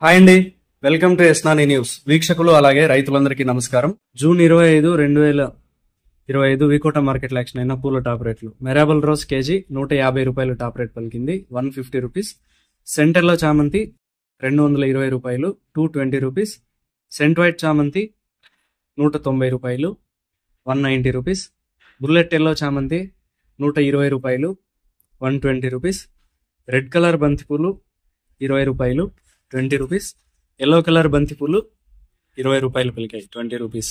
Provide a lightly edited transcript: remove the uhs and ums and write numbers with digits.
Hi అండి, welcome to ఎస్నాని news. వీక్షకులు అలాగే రైతులందరికీ నమస్కారం. జూన్ 25, 2025 వికోట మార్కెట్ యాక్షన్ అయిన పూల టాప్ రేట్లు. మెరాబల్ రోజ్ కేజీ 150 రూపాయలు టాప్ రేట్ పలికింది, 150 రూపీస్. సెంటర్లో చామంతి 220 రూపాయలు, 220 రూపీస్. సెంట్ వైట్ చామంతి 190 రూపాయలు, 190 రూపీస్. బుల్లెట్ ఎల్లో చామంతి 120 రూపాయలు, 120 రూపీస్. రెడ్ కలర్ బంతిపూలు 20 రూపాయలు, 20 రూపీస్. ఎల్లో కలర్ బంతిపూలు 20 రూపాయలు పలికాయి, 20 రూపీస్.